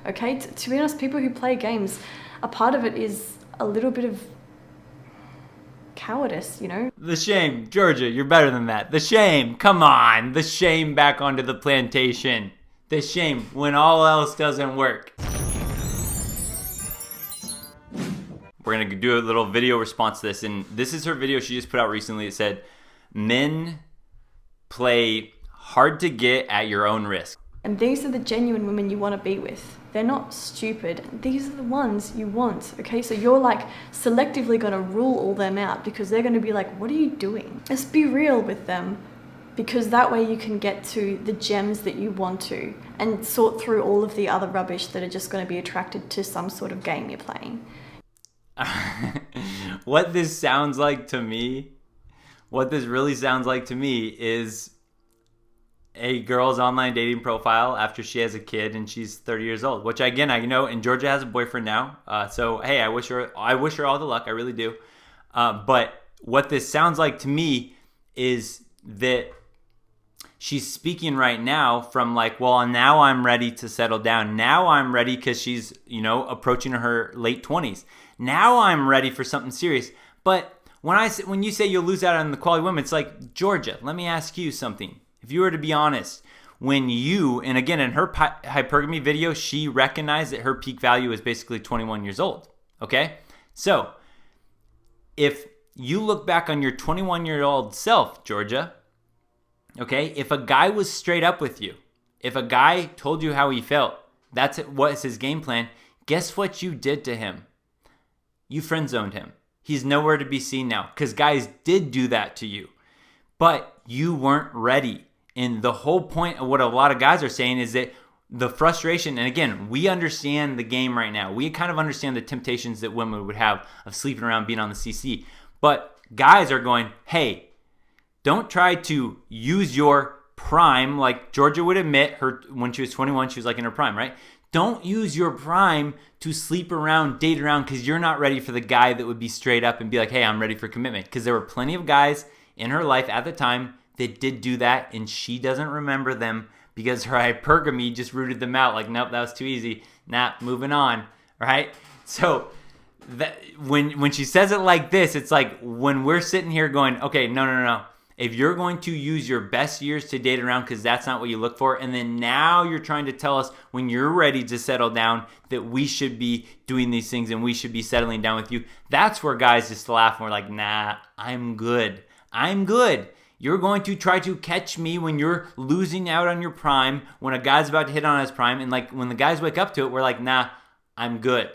okay? To be honest, people who play games, a part of it is a little bit of cowardice, you know? The shame. Georgia, you're better than that. The shame. Come on. The shame back onto the plantation. The shame when all else doesn't work. We're going to do a little video response to this. And this is her video she just put out recently. It said, men play hard to get at your own risk. And these are the genuine women you want to be with. They're not stupid. These are the ones you want, okay? So you're like selectively going to rule all them out because they're going to be like, what are you doing? Just be real with them, because that way you can get to the gems that you want to and sort through all of the other rubbish that are just going to be attracted to some sort of game you're playing. What this sounds like to me, what this really sounds like to me is a girl's online dating profile after she has a kid and she's 30 years old, which again, I know, and Georgia has a boyfriend now. So, hey, I wish her all the luck. I really do. But what this sounds like to me is that she's speaking right now from like, well, now I'm ready to settle down. Now I'm ready because she's, approaching her late 20s. Now I'm ready for something serious. But when you say you'll lose out on the quality women, it's like, Georgia, let me ask you something. If you were to be honest, when you, and again, in her hypergamy video, she recognized that her peak value is basically 21 years old. Okay? So, if you look back on your 21-year-old self, Georgia, okay, if a guy was straight up with you, if a guy told you how he felt, that's what's his game plan, guess what you did to him? You friend zoned him. He's nowhere to be seen now because guys did do that to you, but you weren't ready. And the whole point of what a lot of guys are saying is that the frustration, and again, we understand the game right now. We kind of understand the temptations that women would have of sleeping around, being on the CC. But guys are going, hey, don't try to use your prime, like Georgia would admit when she was 21, she was like in her prime, right? Don't use your prime to sleep around, date around, because you're not ready for the guy that would be straight up and be like, hey, I'm ready for commitment. Because there were plenty of guys in her life at the time that did do that, and she doesn't remember them because her hypergamy just rooted them out. Like, nope, that was too easy. Nah, moving on, right? So that when she says it like this, it's like when we're sitting here going, okay, no. If you're going to use your best years to date around because that's not what you look for, and then now you're trying to tell us when you're ready to settle down that we should be doing these things and we should be settling down with you, that's where guys just laugh and we're like, nah, I'm good. You're going to try to catch me when you're losing out on your prime, when a guy's about to hit on his prime, and like when the guys wake up to it, we're like, nah, I'm good.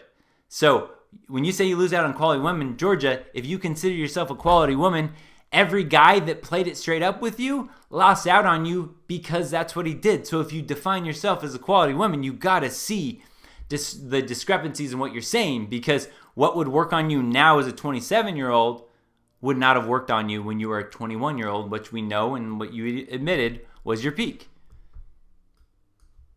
So when you say you lose out on quality women, Georgia, if you consider yourself a quality woman, every guy that played it straight up with you lost out on you because that's what he did. So if you define yourself as a quality woman, you got to see the discrepancies in what you're saying, because what would work on you now as a 27-year-old would not have worked on you when you were a 21-year-old, which we know and what you admitted was your peak.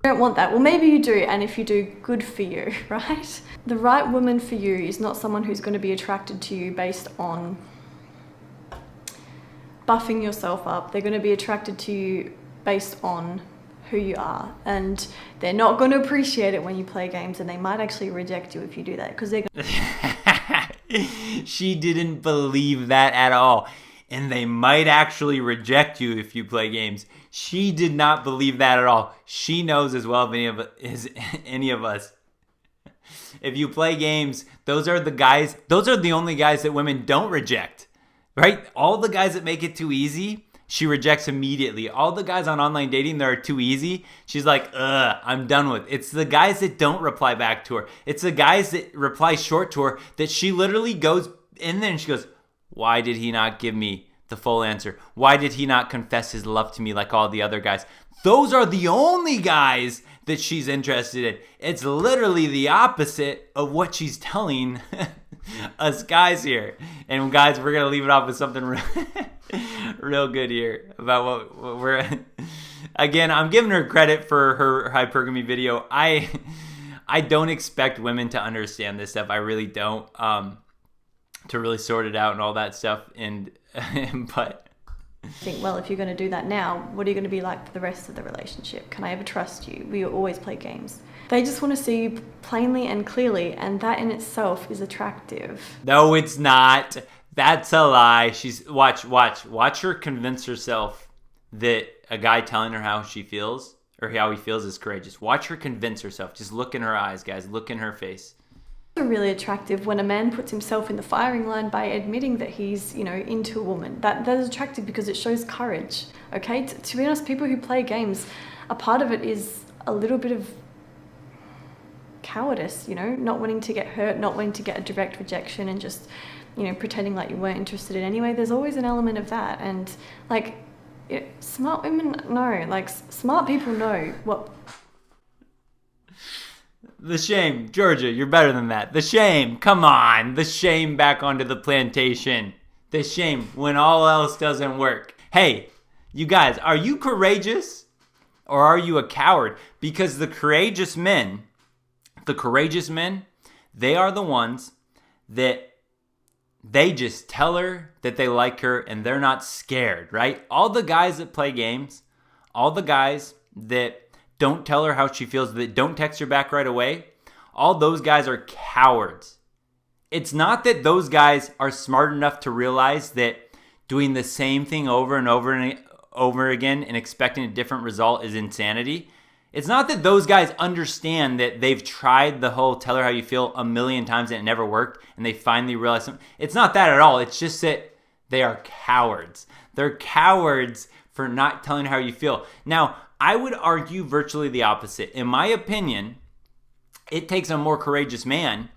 You don't want that. Well, maybe you do, and if you do, good for you, right? The right woman for you is not someone who's going to be attracted to you based on buffing yourself up. They're going to be attracted to you based on who you are, and they're not going to appreciate it when you play games, and they might actually reject you if you do that because they're going She didn't believe that at all. And they might actually reject you if you play games. She did not believe that at all. She knows as well as any of us. If you play games, those are the only guys that women don't reject, right? All the guys that make it too easy, she rejects immediately. All the guys on online dating that are too easy, she's like, I'm done with. It's the guys that don't reply back to her. It's the guys that reply short to her that she literally goes in there and she goes, why did he not give me the full answer? Why did he not confess his love to me like all the other guys? Those are the only guys that she's interested in. It's literally the opposite of what she's telling us guys here. And guys, we're going to leave it off with something real good here about what we're... Again, I'm giving her credit for her hypergamy video. I don't expect women to understand this stuff. I really don't. To really sort it out and all that stuff. But Think, well, if you're going to do that now, what are you going to be like for the rest of the relationship? Can I ever trust you? Will you always play games? They just want to see you plainly and clearly, and that in itself is attractive. No, it's not. That's a lie. Watch her convince herself that a guy telling her how she feels or how he feels is courageous. Watch her convince herself. Just look in her eyes, guys. Look in her face. Really attractive when a man puts himself in the firing line by admitting that he's, into a woman. That is attractive because it shows courage. Okay, to be honest, people who play games, a part of it is a little bit of cowardice, not wanting to get hurt, not wanting to get a direct rejection, and just, pretending like you weren't interested in anyway. There's always an element of that, and smart women know, smart people know what. The shame. Georgia, you're better than that. The shame. Come on. The shame back onto the plantation. The shame when all else doesn't work. Hey, you guys, are you courageous or are you a coward? Because the courageous men, they are the ones that they just tell her that they like her and they're not scared, right? All the guys that play games, all the guys that don't tell her how she feels, that don't text her back right away, all those guys are cowards. It's not that those guys are smart enough to realize that doing the same thing over and over and over again and expecting a different result is insanity. It's not that those guys understand that they've tried the whole tell her how you feel a million times and it never worked and they finally realize something. It's not that at all. It's just that they are cowards. They're cowards for not telling her how you feel. Now, I would argue virtually the opposite. In my opinion, it takes a more courageous man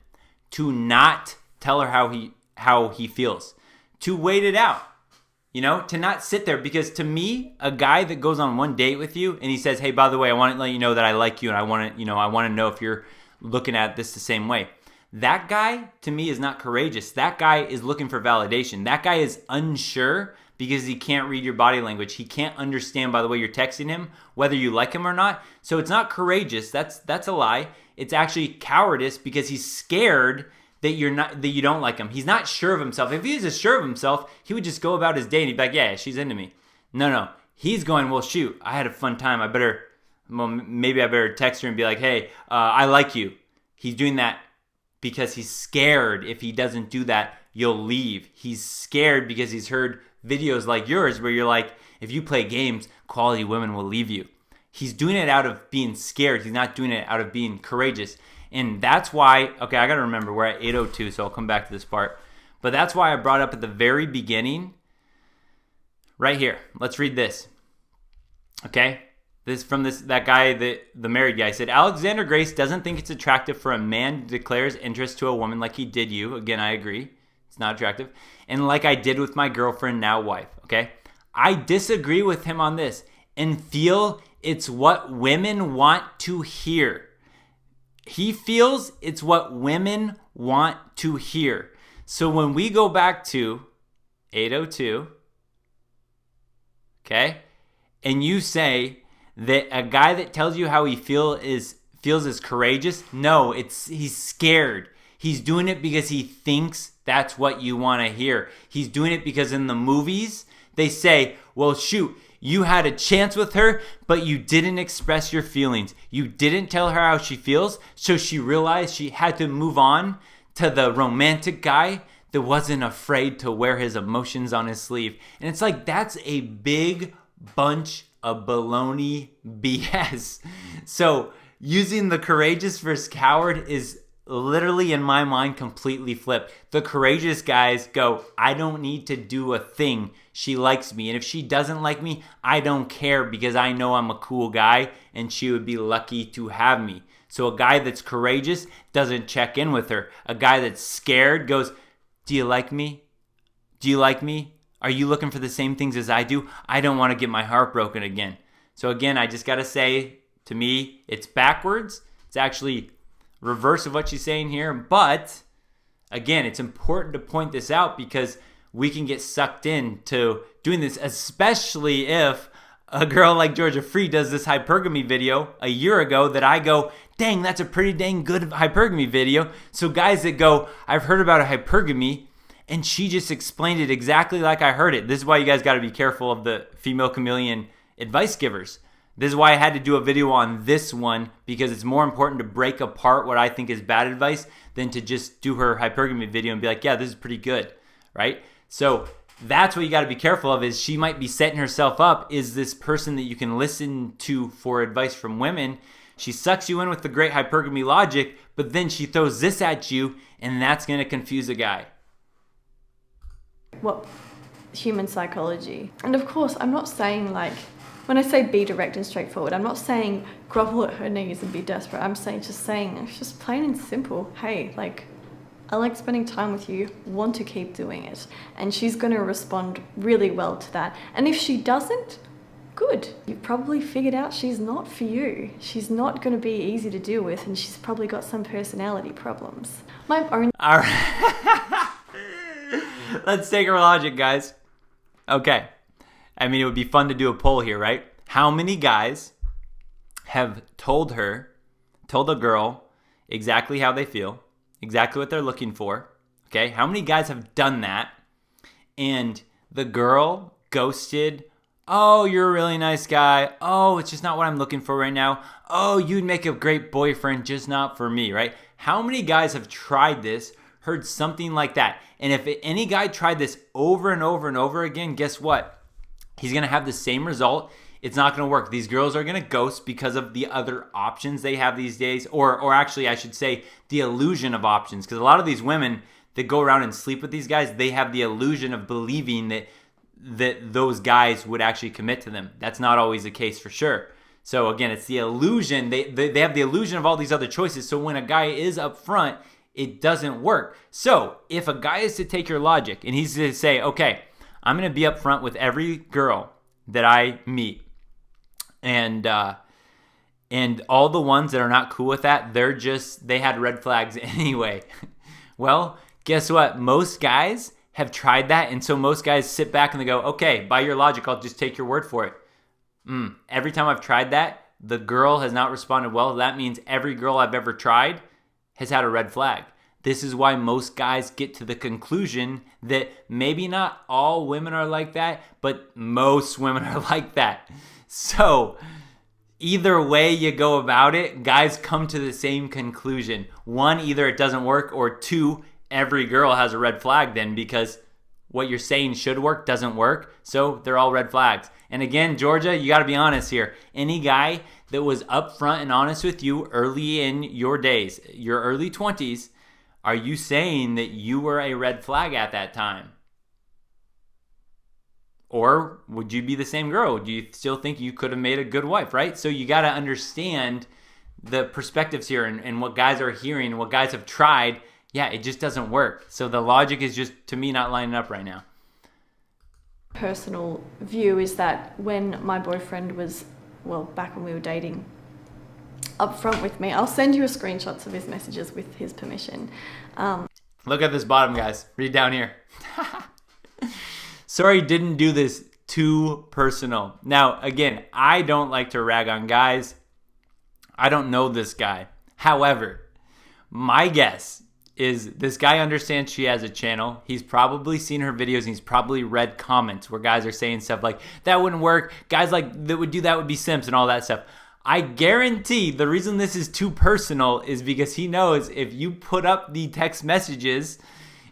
to not tell her how he feels, to wait it out, to not sit there. Because to me, a guy that goes on one date with you and he says, hey, by the way, I want to let you know that I like you and I want to know if you're looking at this the same way. That guy, to me, is not courageous. That guy is looking for validation. That guy is unsure because he can't read your body language. He can't understand by the way you're texting him whether you like him or not. So it's not courageous. That's a lie. It's actually cowardice because he's scared that you don't like him. He's not sure of himself. If he was sure of himself, he would just go about his day and he'd be like, yeah, she's into me. No. He's going, well, shoot, I had a fun time. Maybe I better text her and be like, hey, I like you. He's doing that because he's scared. If he doesn't do that, you'll leave. He's scared because he's heard videos like yours where you're like, if you play games, quality women will leave you. He's doing it out of being scared. He's not doing it out of being courageous. And that's why, okay, I got to remember, we're at 8:02, so I'll come back to this part. But that's why I brought up at the very beginning, right here. Let's read this. Okay? That guy, the married guy, said, Alexander Grace doesn't think it's attractive for a man to declare his interest to a woman like he did you. Again, I agree. It's not attractive. And like I did with my girlfriend, now wife. Okay? I disagree with him on this and feel it's what women want to hear. He feels it's what women want to hear. So when we go back to 8:02, okay, and you say that a guy that tells you how he feels is courageous, no, he's scared. He's doing it because he thinks that's what you want to hear. He's doing it because in the movies, they say, well, shoot, you had a chance with her, but you didn't express your feelings. You didn't tell her how she feels, so she realized she had to move on to the romantic guy that wasn't afraid to wear his emotions on his sleeve. And it's like, that's a big bunch of baloney BS. So using the courageous versus coward is literally, in my mind, completely flipped. The courageous guys go, I don't need to do a thing. She likes me. And if she doesn't like me, I don't care because I know I'm a cool guy and she would be lucky to have me. So a guy that's courageous doesn't check in with her. A guy that's scared goes, do you like me? Do you like me? Are you looking for the same things as I do? I don't want to get my heart broken again. So again, I just got to say, to me, it's backwards. It's actually reverse of what she's saying here. But again, it's important to point this out because we can get sucked into doing this, especially if a girl like Georgia Free does this hypergamy video a year ago that I go, dang, that's a pretty dang good hypergamy video. So guys that go, I've heard about a hypergamy And she just explained it exactly like I heard it. This is why you guys got to be careful of the female chameleon advice givers. This is why I had to do a video on this one, because it's more important to break apart what I think is bad advice than to just do her hypergamy video and be like, yeah, this is pretty good, right? So that's what you got to be careful of, is she might be setting herself up. Is this person that you can listen to for advice from women? She sucks you in with the great hypergamy logic, but then she throws this at you, and that's going to confuse a guy. What? Human psychology. And of course, I'm not saying like, when I say be direct and straightforward, I'm not saying grovel at her knees and be desperate. I'm saying, it's just plain and simple. Hey, like, I like spending time with you, want to keep doing it. And she's going to respond really well to that. And if she doesn't, good. You've probably figured out she's not for you. She's not going to be easy to deal with, and she's probably got some personality problems. My own... All right. Let's take her logic, guys. Okay. I mean, it would be fun to do a poll here, right? How many guys have told a girl exactly how they feel, exactly what they're looking for? Okay. How many guys have done that, and the girl ghosted? Oh, you're a really nice guy. Oh, it's just not what I'm looking for right now. Oh, you'd make a great boyfriend, just not for me, right? How many guys have tried this, heard something like that? And if any guy tried this over and over and over again, guess what? He's going to have the same result. It's not going to work. These girls are going to ghost because of the other options they have these days. Or actually, I should say the illusion of options. Because a lot of these women that go around and sleep with these guys, they have the illusion of believing that those guys would actually commit to them. That's not always the case for sure. So again, it's the illusion. They have the illusion of all these other choices. So when a guy is up front, it doesn't work. So if a guy is to take your logic and he's to say, okay, I'm going to be up front with every girl that I meet, and all the ones that are not cool with that, they had red flags anyway. Well, guess what? Most guys have tried that, and so most guys sit back and they go, okay, by your logic, I'll just take your word for it. Every time I've tried that, the girl has not responded well. That means every girl I've ever tried has had a red flag. This is why most guys get to the conclusion that maybe not all women are like that, but most women are like that. So either way you go about it, guys come to the same conclusion. One, either it doesn't work, or two, every girl has a red flag then, because what you're saying should work doesn't work. So they're all red flags. And again, Georgia, you got to be honest here. Any guy that was upfront and honest with you early in your days, your early 20s, are you saying that you were a red flag at that time? Or would you be the same girl? Do you still think you could have made a good wife, right? So you got to understand the perspectives here and what guys are hearing and what guys have tried. Yeah, it just doesn't work. So the logic is just, to me, not lining up right now. Personal view is that when my boyfriend was, well, back when we were dating, upfront with me, I'll send you screenshots of his messages with his permission. Look at this bottom, guys. Read down here. Sorry, didn't do this too personal. Now, again, I don't like to rag on guys. I don't know this guy. However, my guess is this guy understands she has a channel. He's probably seen her videos and he's probably read comments where guys are saying stuff like, that wouldn't work. Guys like that would do that would be simps and all that stuff. I guarantee the reason this is too personal is because he knows if you put up the text messages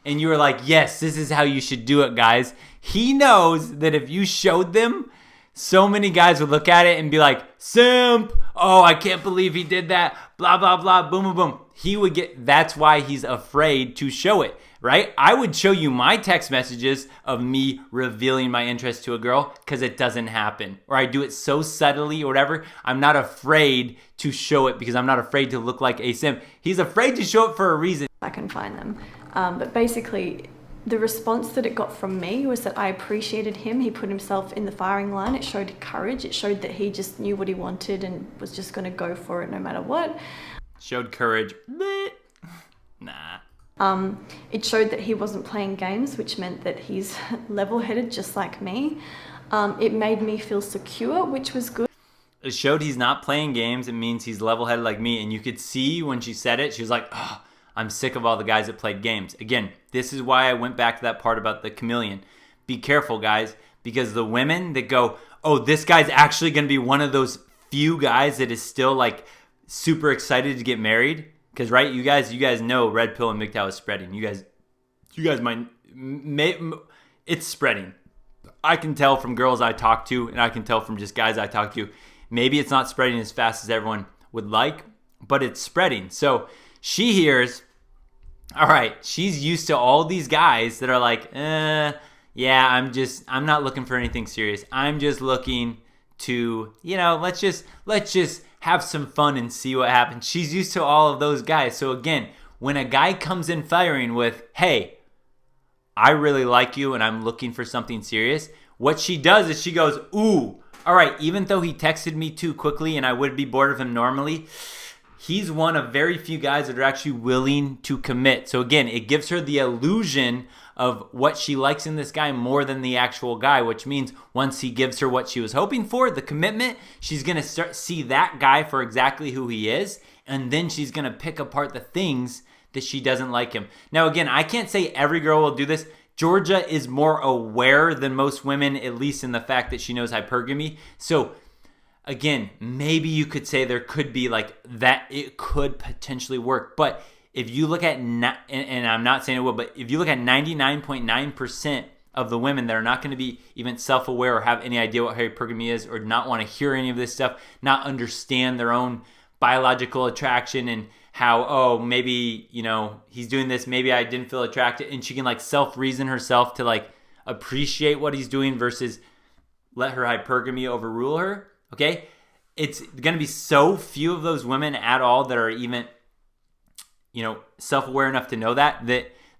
and you were like, yes, this is how you should do it, guys. He knows that if you showed them, so many guys would look at it and be like, simp. Oh, I can't believe he did that. Blah, blah, blah. Boom, boom, boom. He would get, that's why he's afraid to show it, right? I would show you my text messages of me revealing my interest to a girl because it doesn't happen. Or I do it so subtly or whatever. I'm not afraid to show it because I'm not afraid to look like a simp. He's afraid to show it for a reason. I can find them. But basically, the response that it got from me was that I appreciated him. He put himself in the firing line. It showed courage. It showed that he just knew what he wanted and was just going to go for it no matter what. Showed courage. Nah. It showed that he wasn't playing games, which meant that he's level-headed just like me. It made me feel secure, which was good. It showed he's not playing games. It means he's level-headed like me. And you could see when she said it, she was like, oh, I'm sick of all the guys that played games. Again, this is why I went back to that part about the chameleon. Be careful, guys, because the women that go, oh, this guy's actually going to be one of those few guys that is still like super excited to get married. Because, right, you guys know red pill and MGTOW is spreading. You guys might, it's spreading. I can tell from girls I talk to, and I can tell from just guys I talk to. Maybe it's not spreading as fast as everyone would like, but it's spreading. So she hears, all right, she's used to all these guys that are like, yeah, I'm not looking for anything serious. I'm just looking to, let's just have some fun and see what happens. She's used to all of those guys. So again, when a guy comes in firing with, hey, I really like you and I'm looking for something serious, what she does is she goes, ooh, all right, even though he texted me too quickly and I would be bored of him normally, he's one of very few guys that are actually willing to commit. So again, it gives her the illusion of what she likes in this guy more than the actual guy, which means once he gives her what she was hoping for, the commitment, she's going to start see that guy for exactly who he is, and then she's going to pick apart the things that she doesn't like him. Now again, I can't say every girl will do this. Georgia is more aware than most women, at least in the fact that she knows hypergamy. So again, maybe you could say there could be like that, it could potentially work. But if you look at, and I'm not saying it will, but if you look at 99.9% of the women that are not going to be even self-aware or have any idea what hypergamy is, or not want to hear any of this stuff, not understand their own biological attraction and how, oh, maybe, he's doing this, maybe I didn't feel attracted, and she can like self-reason herself to like appreciate what he's doing versus let her hypergamy overrule her, okay? It's going to be so few of those women at all that are even, self-aware enough to know that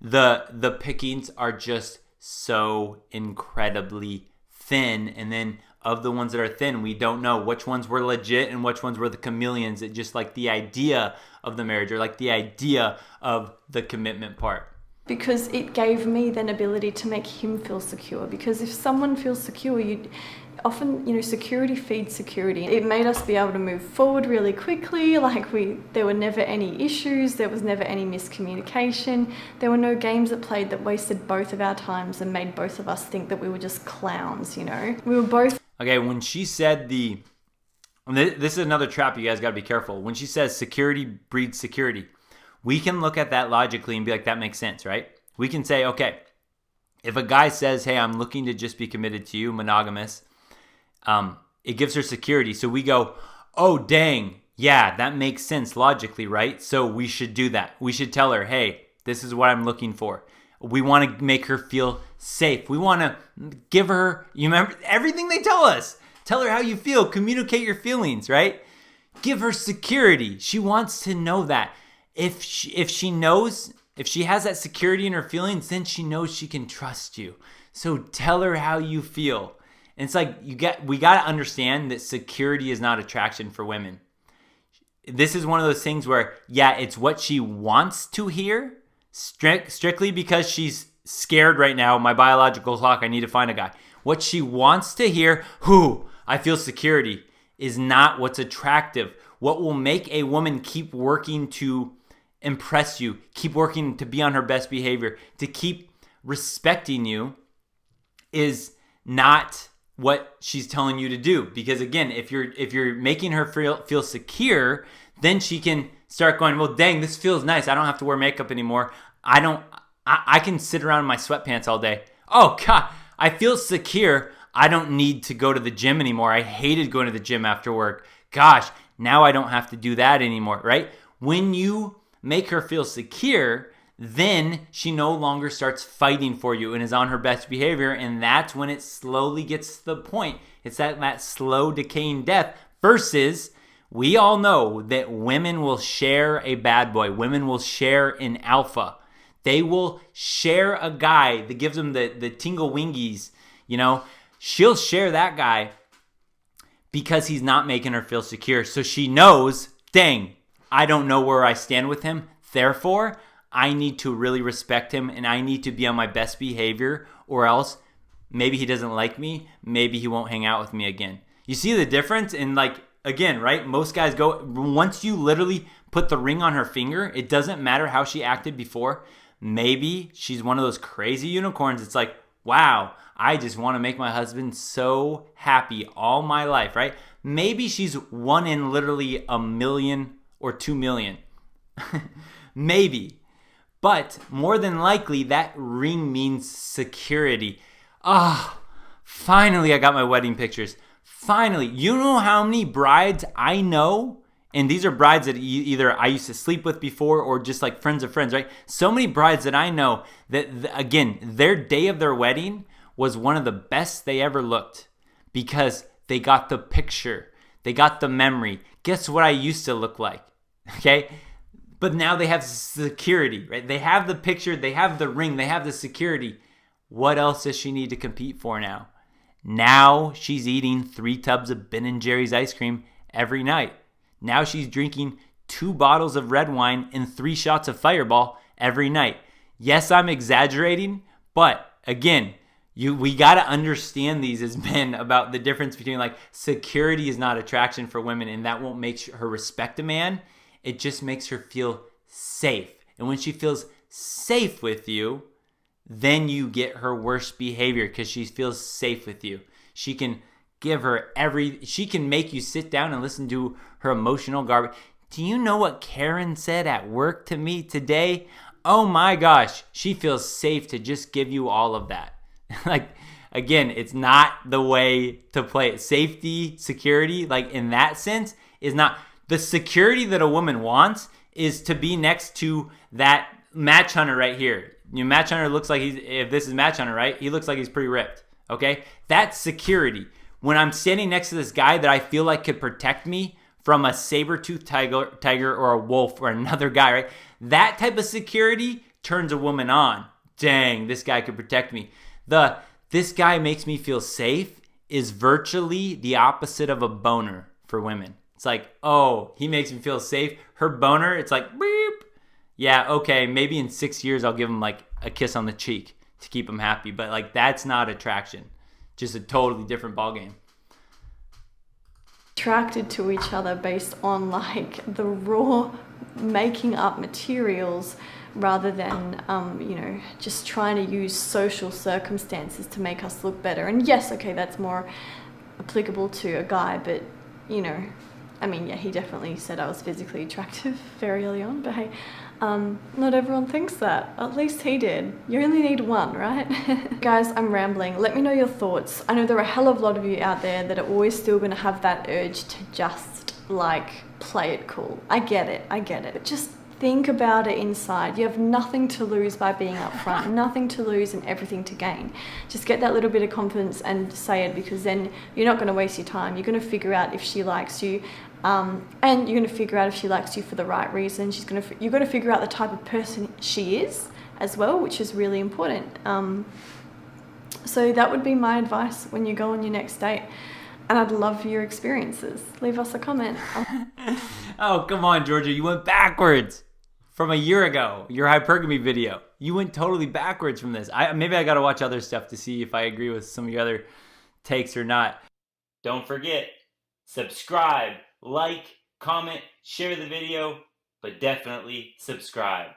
the pickings are just so incredibly thin. And then of the ones that are thin, we don't know which ones were legit and which ones were the chameleons that just like the idea of the marriage or like the idea of the commitment part. Because it gave me then ability to make him feel secure. Because if someone feels secure, security feeds security. It made us be able to move forward really quickly. There were never any issues. There was never any miscommunication. There were no games that played that wasted both of our times and made both of us think that we were just clowns, We were both... Okay, when she said this is another trap you guys got to be careful. When she says security breeds security, we can look at that logically and be like, that makes sense, right? We can say, okay, if a guy says, hey, I'm looking to just be committed to you, monogamous, it gives her security. So we go, oh, dang, yeah, that makes sense logically, right? So we should do that. We should tell her, hey, this is what I'm looking for. We want to make her feel safe. We want to give her, you remember everything they tell us. Tell her how you feel. Communicate your feelings, right? Give her security. She wants to know that. If she has that security in her feelings, then she knows she can trust you. So tell her how you feel. And it's like we got to understand that security is not attraction for women. This is one of those things where, yeah, it's what she wants to hear, strictly because she's scared right now. My biological clock, I need to find a guy. What she wants to hear, I feel security, is not what's attractive. What will make a woman keep working to impress you, keep working to be on her best behavior, to keep respecting you, is not what she's telling you to do. Because again, if you're making her feel secure, then she can start going, well, dang, this feels nice. I don't have to wear makeup anymore. I can sit around in my sweatpants all day. Oh God, I feel secure. I don't need to go to the gym anymore. I hated going to the gym after work. Gosh, now I don't have to do that anymore, right? When you make her feel secure, then she no longer starts fighting for you and is on her best behavior, and that's when it slowly gets to the point. It's that slow decaying death versus we all know that women will share a bad boy. Women will share an alpha. They will share a guy that gives them the tingle wingies, She'll share that guy because he's not making her feel secure. So she knows, dang, I don't know where I stand with him. Therefore, I need to really respect him and I need to be on my best behavior, or else maybe he doesn't like me. Maybe he won't hang out with me again. You see the difference? And again, right? Most guys go, once you literally put the ring on her finger. It doesn't matter how she acted before. Maybe she's one of those crazy unicorns. It's like, wow, I just want to make my husband so happy all my life, right? Maybe she's one in literally 1 million or 2 million. Maybe. But more than likely, that ring means security. Finally, I got my wedding pictures. Finally. You know how many brides I know? And these are brides that either I used to sleep with before or just like friends of friends, right? So many brides that I know that, again, their day of their wedding was one of the best they ever looked because they got the picture. They got the memory. Guess what I used to look like? Okay? But now they have security, right? They have the picture, they have the ring, they have the security. What else does she need to compete for now? Now she's eating 3 tubs of Ben & Jerry's ice cream every night. Now she's drinking 2 bottles of red wine and 3 shots of Fireball every night. Yes, I'm exaggerating, but again, we got to understand these as men about the difference between like security is not attraction for women, and that won't make her respect a man. It just makes her feel safe. And when she feels safe with you, then you get her worst behavior because she feels safe with you. She can give her she can make you sit down and listen to her emotional garbage. Do you know what Karen said at work to me today? Oh my gosh, she feels safe to just give you all of that. Like, again, it's not the way to play it. Safety, security, like in that sense, is not. The security that a woman wants is to be next to that match hunter right here. Match hunter looks like if this is match hunter, right? He looks like he's pretty ripped, okay? That's security. When I'm standing next to this guy that I feel like could protect me from a saber-toothed tiger or a wolf or another guy, right? That type of security turns a woman on. Dang, this guy could protect me. This guy makes me feel safe is virtually the opposite of a boner for women. It's like, oh, he makes me feel safe. Her boner, it's like, beep. Yeah, okay, maybe in 6 years I'll give him like a kiss on the cheek to keep him happy. But like, that's not attraction. Just a totally different ballgame. Attracted to each other based on like the raw making up materials rather than, just trying to use social circumstances to make us look better. And yes, okay, that's more applicable to a guy, but, he definitely said I was physically attractive very early on, but hey, not everyone thinks that. At least he did. You only need one, right? Guys, I'm rambling. Let me know your thoughts. I know there are a hell of a lot of you out there that are always still going to have that urge to just, play it cool. I get it. But just think about it inside. You have nothing to lose by being upfront, nothing to lose and everything to gain. Just get that little bit of confidence and say it, because then you're not going to waste your time. You're going to figure out if she likes you, and you're going to figure out if she likes you for the right reason. You're going to figure out the type of person she is as well, which is really important. So that would be my advice when you go on your next date. And I'd love your experiences. Leave us a comment. Oh, come on, Georgia. You went backwards from a year ago, your hypergamy video. You went totally backwards from this. Maybe I got to watch other stuff to see if I agree with some of your other takes or not. Don't forget, subscribe, like, comment, share the video, but definitely subscribe.